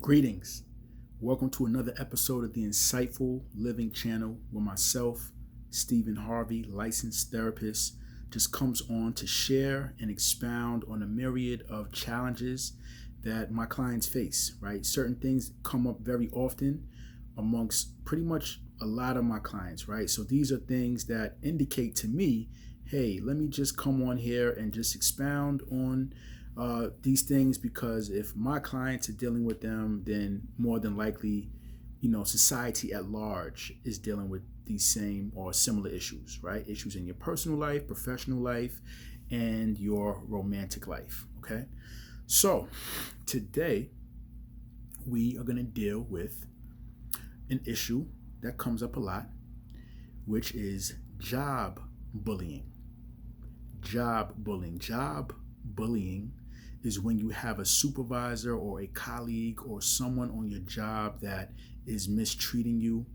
Greetings. Welcome to another episode of the Insightful Living channel where myself, Stephen Harvey, licensed therapist, just comes on to share and expound on a myriad of challenges that my clients face, right? Certain things come up very often amongst pretty much a lot of my clients, right? So these are things that indicate to me, hey, let me just come on here and just expound on these things, because if my clients are dealing with them, then more than likely, society at large is dealing with these same or similar issues, right? Issues in your personal life, professional life, and your romantic life, okay? So today we are going to deal with an issue that comes up a lot, which is job bullying. Job bullying. Job bullying is when you have a supervisor or a colleague or someone on your job that is mistreating you,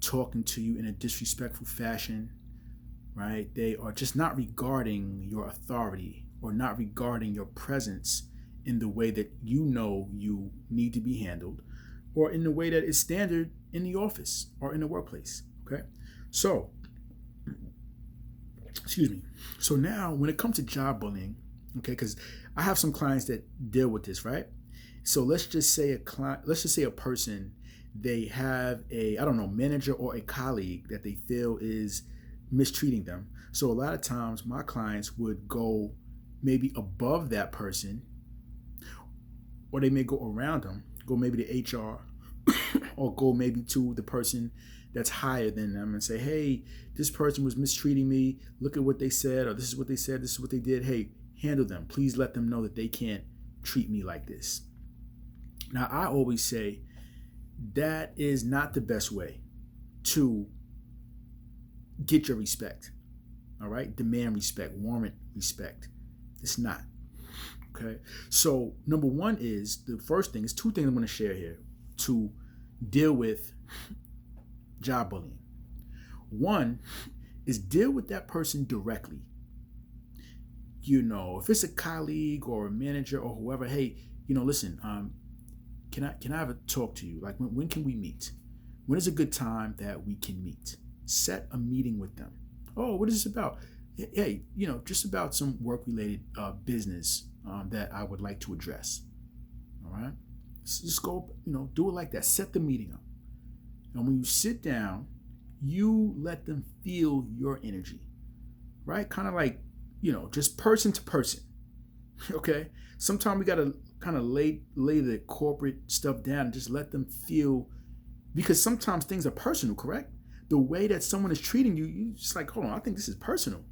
talking to you in a disrespectful fashion, right? They are just not regarding your authority or not regarding your presence in the way that you need to be handled, or in the way that is standard in the office or in the workplace, okay? So, So now when it comes to job bullying, okay, because I have some clients that deal with this, right? So let's just say a person, they have manager or a colleague that they feel is mistreating them. So a lot of times my clients would go maybe above that person, or they may go around them, go maybe to HR, or go maybe to the person that's higher than them and say, hey, this person was mistreating me. Look at what they said, or this is what they said, this is what they did. Hey, handle them. Please let them know that they can't treat me like this. Now, I always say that is not the best way to get your respect. All right? Demand respect, warrant respect. It's not. Okay? So, number one is, the first thing is two things I'm going to share here to deal with job bullying. One is deal with that person directly. If it's a colleague or a manager or whoever, hey, listen, can I have a talk to you? Like, when can we meet? When is a good time that we can meet? Set a meeting with them. Oh, what is this about? Hey, just about some work-related business that I would like to address. All right? Just go, do it like that. Set the meeting up. And when you sit down, you let them feel your energy, right? Kind of like, just person to person, okay? Sometimes we got to kind of lay the corporate stuff down and just let them feel, because sometimes things are personal, correct? The way that someone is treating you, you just like, hold on, I think this is personal,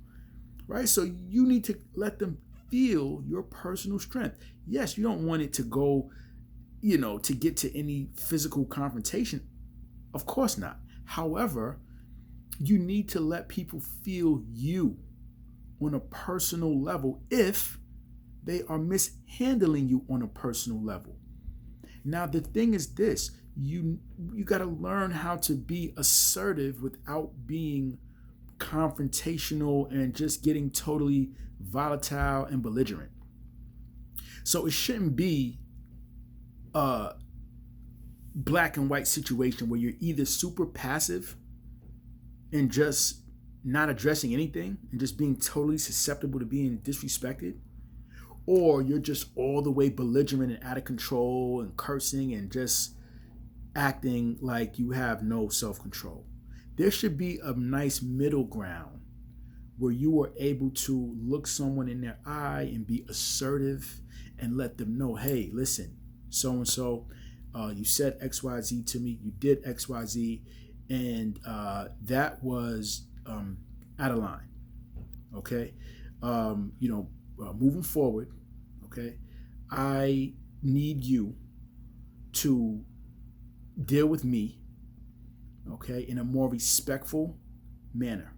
right? So you need to let them feel your personal strength. Yes, you don't want it to go, to get to any physical confrontation. Of course not. However, you need to let people feel you on a personal level if they are mishandling you on a personal level. Now, the thing is this, you got to learn how to be assertive without being confrontational and just getting totally volatile and belligerent. So it shouldn't be a black and white situation where you're either super passive and just not addressing anything and just being totally susceptible to being disrespected, or you're just all the way belligerent and out of control and cursing and just acting like you have no self-control. There should be a nice middle ground where you are able to look someone in their eye and be assertive and let them know, hey, listen, so-and-so, you said XYZ to me, you did XYZ, and that was out of line, okay? Moving forward, okay, I need you to deal with me, okay, in a more respectful manner,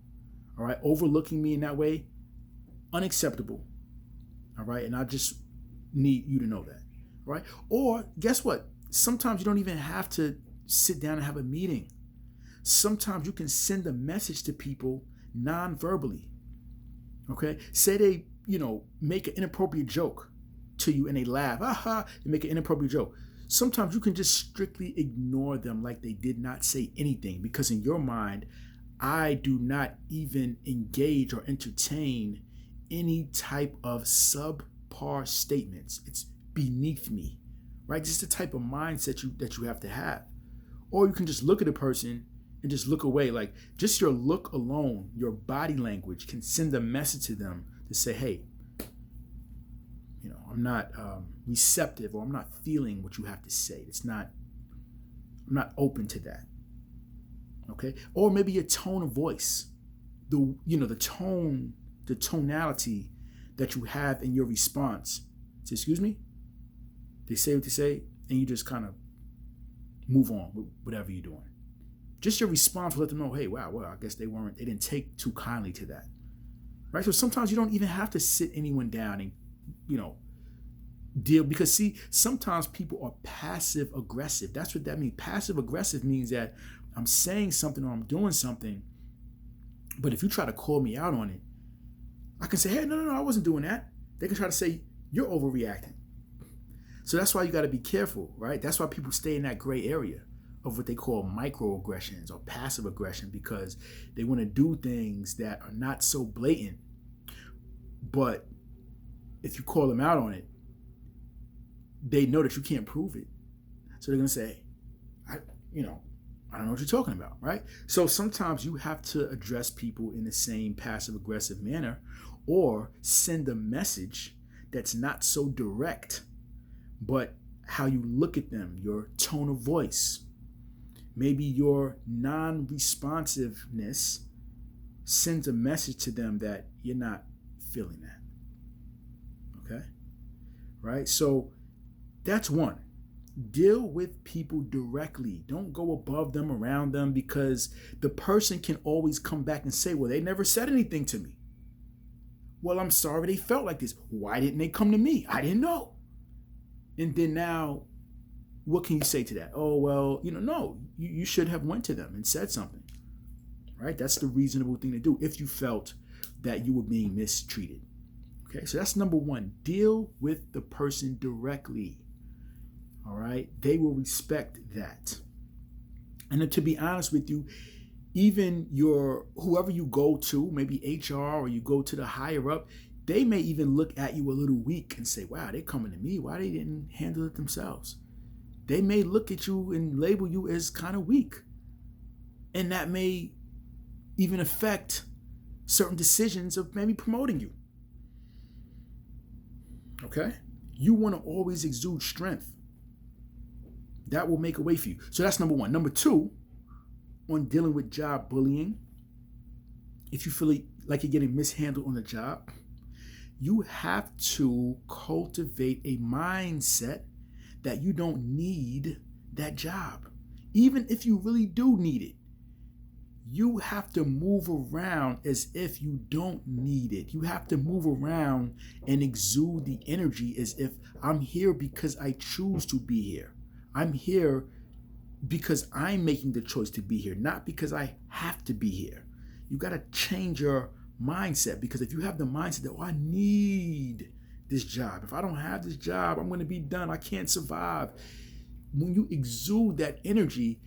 all right? Overlooking me in that way, unacceptable, all right? And I just need you to know that, all right? Or guess what? Sometimes you don't even have to sit down and have a meeting. Sometimes you can send a message to people non-verbally, okay? Say they, make an inappropriate joke, to you and they laugh, and make an inappropriate joke. Sometimes you can just strictly ignore them like they did not say anything, because in your mind, I do not even engage or entertain any type of subpar statements. It's beneath me, right? This is the type of mindset that you have to have. Or you can just look at a person and just look away. Like, just your look alone, your body language can send a message to them to say, hey, I'm not receptive, or I'm not feeling what you have to say. I'm not open to that. Okay? Or maybe your tone of voice, the tonality that you have in your response. Say, excuse me? They say what they say, and you just kind of move on with whatever you're doing. Just your response will let them know, hey, wow, well, I guess they didn't take too kindly to that. Right? So sometimes you don't even have to sit anyone down and, deal, because see, sometimes people are passive aggressive. That's what that means. Passive aggressive means that I'm saying something or I'm doing something, but if you try to call me out on it, I can say, hey, no, I wasn't doing that. They can try to say, you're overreacting. So that's why you got to be careful, right? That's why people stay in that gray area of what they call microaggressions or passive aggression, because they want to do things that are not so blatant. But if you call them out on it, they know that you can't prove it. So they're going to say, I don't know what you're talking about, right? So sometimes you have to address people in the same passive aggressive manner, or send a message that's not so direct, but how you look at them, your tone of voice, maybe your non-responsiveness sends a message to them that you're not feeling that. Okay? Right? So that's one. Deal with people directly. Don't go above them, around them, because the person can always come back and say, well, they never said anything to me. Well, I'm sorry they felt like this. Why didn't they come to me? I didn't know. And then now, what can you say to that? Oh, well, no, you should have went to them and said something, right? That's the reasonable thing to do if you felt that you were being mistreated. Okay, so that's number one. Deal with the person directly. All right, they will respect that. And then, to be honest with you, even whoever you go to, maybe HR, or you go to the higher up, they may even look at you a little weak and say, wow, they're coming to me. Why they didn't handle it themselves? They may look at you and label you as kind of weak. And that may even affect certain decisions of maybe promoting you. Okay? You want to always exude strength. That will make a way for you. So that's number one. Number two, on dealing with job bullying, if you feel like you're getting mishandled on the job, you have to cultivate a mindset that you don't need that job. Even if you really do need it, you have to move around as if you don't need it. You have to move around and exude the energy as if I'm here because I choose to be here. I'm here because I'm making the choice to be here, not because I have to be here. You got to change your mindset, because if you have the mindset that, I need this job. If I don't have this job, I'm going to be done. I can't survive. When you exude that energy,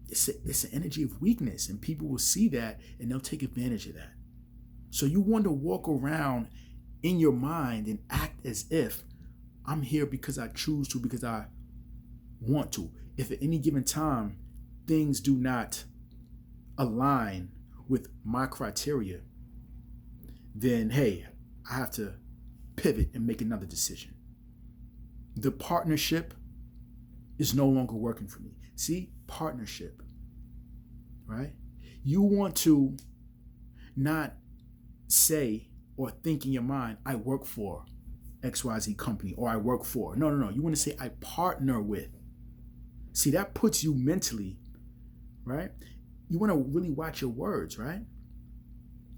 it's an energy of weakness, and people will see that and they'll take advantage of that. So you want to walk around in your mind and act as if I'm here because I choose to, because I want to. If at any given time things do not align with my criteria, then hey, I have to pivot and make another decision. The partnership is no longer working for me. See, partnership, right? You want to not say or think in your mind, I work for XYZ company, or I work for. No. You want to say, I partner with. See, that puts you mentally, right? You want to really watch your words, right?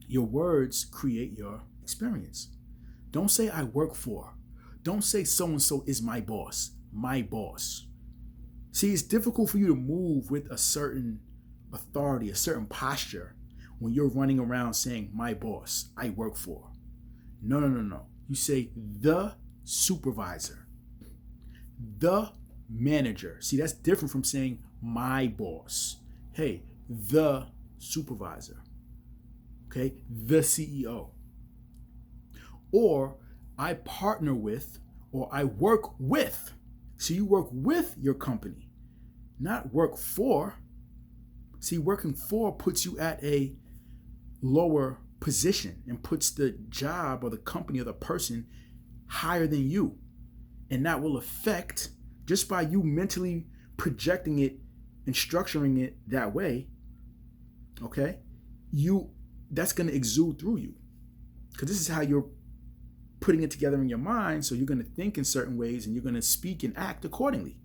Your words create your experience. Don't say I work for. Don't say so-and-so is my boss. My boss. See, it's difficult for you to move with a certain authority, a certain posture, when you're running around saying my boss, I work for. No. You say the supervisor. The manager. See, that's different from saying my boss. Hey, the supervisor. Okay, the CEO. Or I partner with, or I work with. So you work with your company, not work for. See, working for puts you at a lower position and puts the job or the company or the person higher than you. And that will affect, just by you mentally projecting it and structuring it that way, okay, that's going to exude through you. Because this is how you're putting it together in your mind. So you're going to think in certain ways and you're going to speak and act accordingly.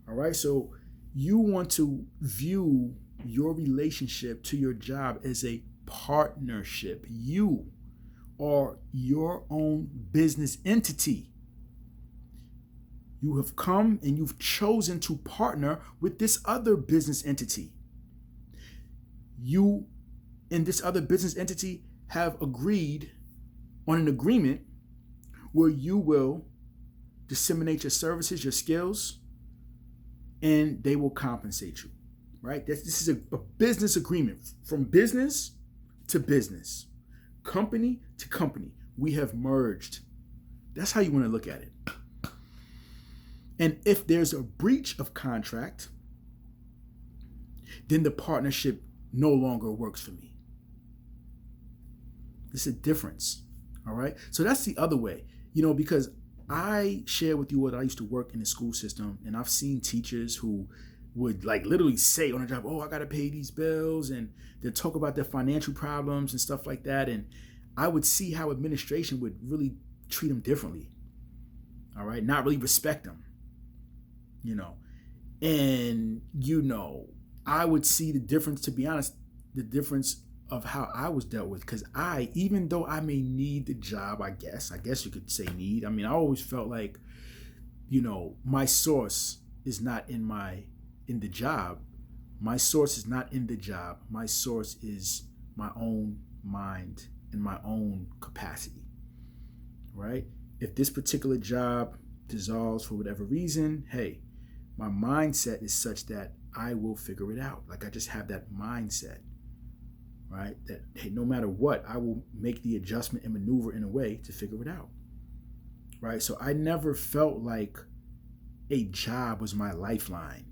All right. So you want to view your relationship to your job as a partnership. You are your own business entity. You have come and you've chosen to partner with this other business entity. You and this other business entity have agreed on an agreement where you will disseminate your services, your skills, and they will compensate you, right? This is a business agreement from business to business, company to company. We have merged. That's how you want to look at it. And if there's a breach of contract, then the partnership no longer works for me. It's a difference, all right? So that's the other way, because I share with you what I used to work in the school system, and I've seen teachers who would literally say on the job, oh, I got to pay these bills, and they'll talk about their financial problems and stuff like that. And I would see how administration would really treat them differently, all right? Not really respect them. And I would see the difference, to be honest, the difference of how I was dealt with, because even though I may need the job, I guess you could say need. I mean, I always felt like, my source is not in the job. My source is not in the job. My source is my own mind and my own capacity, right? If this particular job dissolves for whatever reason, hey, my mindset is such that I will figure it out. I just have that mindset, right? That, hey, no matter what, I will make the adjustment and maneuver in a way to figure it out, right? So I never felt like a job was my lifeline,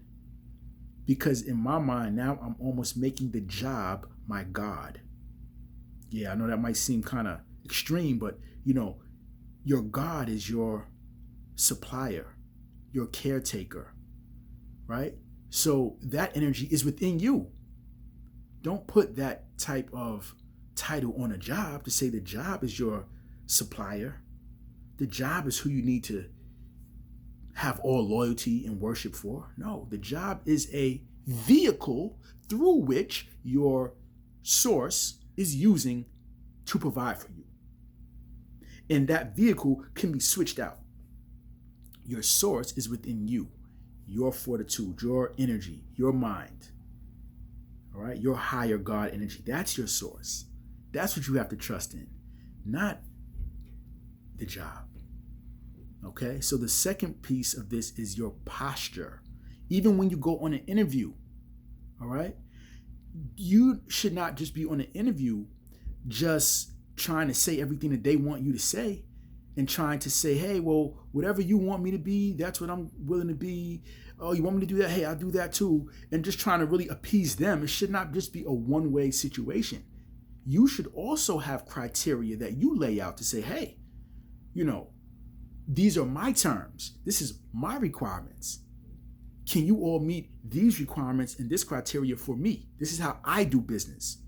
because in my mind now I'm almost making the job my God. Yeah, I know that might seem kind of extreme, but your God is your supplier, your caretaker, right? So that energy is within you. Don't put that type of title on a job to say the job is your supplier. The job is who you need to have all loyalty and worship for. No, the job is a vehicle through which your source is using to provide for you. And that vehicle can be switched out. Your source is within you, your fortitude, your energy, your mind, all right? Your higher God energy. That's your source. That's what you have to trust in, not the job. Okay, so the second piece of this is your posture. Even when you go on an interview, all right, you should not just be on an interview just trying to say everything that they want you to say and trying to say, hey, well, whatever you want me to be, that's what I'm willing to be. Oh, you want me to do that? Hey, I'll do that too. And just trying to really appease them. It should not just be a one-way situation. You should also have criteria that you lay out to say, hey, these are my terms. This is my requirements. Can you all meet these requirements and this criteria for me? This is how I do business.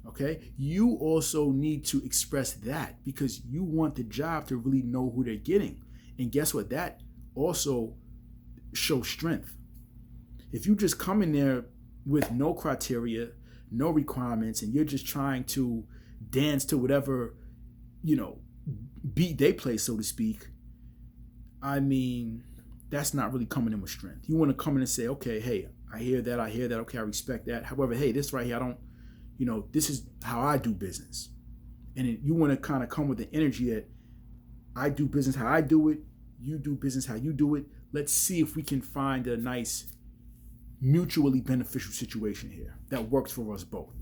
Okay? You also need to express that because you want the job to really know who they're getting. And guess what? That also shows strength. If you just come in there with no criteria, no requirements, and you're just trying to dance to whatever, beat they play, so to speak, I mean, that's not really coming in with strength. You want to come in and say, okay, hey, I hear that, okay, I respect that. However, hey, this right here, I don't, this is how I do business. And you want to kind of come with the energy that I do business how I do it. You do business how you do it. Let's see if we can find a nice mutually beneficial situation here that works for us both.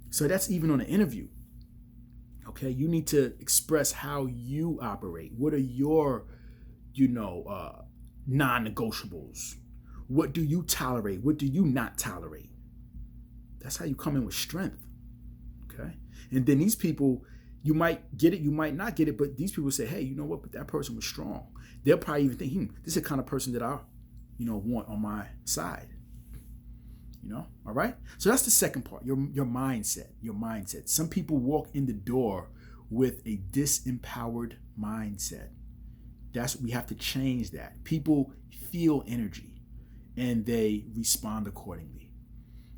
So that's even on an interview. Okay, you need to express how you operate. What are your, non-negotiables? What do you tolerate? What do you not tolerate? That's how you come in with strength. Okay, and then these people, you might get it, you might not get it, but these people say, hey, you know what? But that person was strong. They'll probably even think, this is the kind of person that I, want on my side. All right. So that's the second part. Your mindset. Your mindset. Some people walk in the door with a disempowered mindset. We have to change that. People feel energy and they respond accordingly.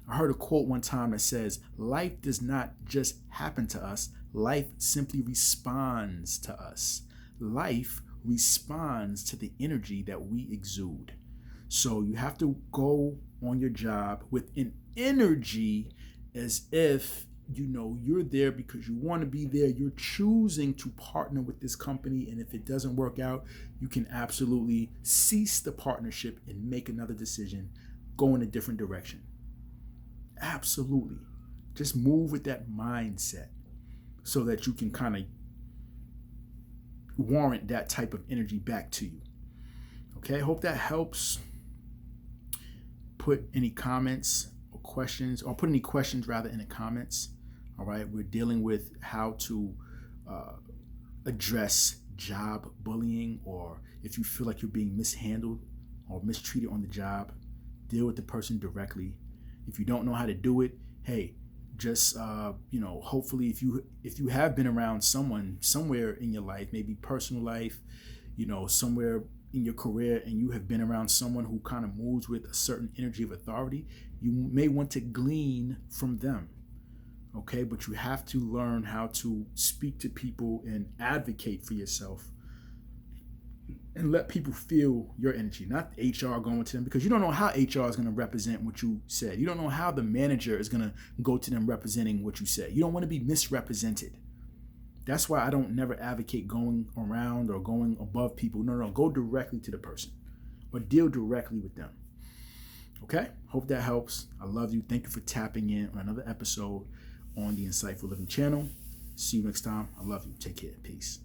I heard a quote one time that says, life does not just happen to us. Life simply responds to us. Life responds to the energy that we exude. So you have to go on your job with an energy as if, you're there because you want to be there. You're choosing to partner with this company. And if it doesn't work out, you can absolutely cease the partnership and make another decision, go in a different direction. Absolutely. Just move with that mindset so that you can kind of warrant that type of energy back to you. Okay, hope that helps. Put any comments or questions, or put any questions rather in the comments. All right, we're dealing with how to address job bullying, or if you feel like you're being mishandled or mistreated on the job, deal with the person directly. If you don't know how to do it, hey, just hopefully if you have been around someone somewhere in your life, maybe personal life, somewhere in your career, and you have been around someone who kind of moves with a certain energy of authority, you may want to glean from them. Okay, but you have to learn how to speak to people and advocate for yourself and let people feel your energy, not HR going to them, because you don't know how HR is going to represent what you said. You don't know how the manager is going to go to them representing what you said. You don't want to be misrepresented. That's why I don't never advocate going around or going above people. No, go directly to the person or deal directly with them. Okay? Hope that helps. I love you. Thank you for tapping in on another episode on the Insightful Living channel. See you next time. I love you. Take care. Peace.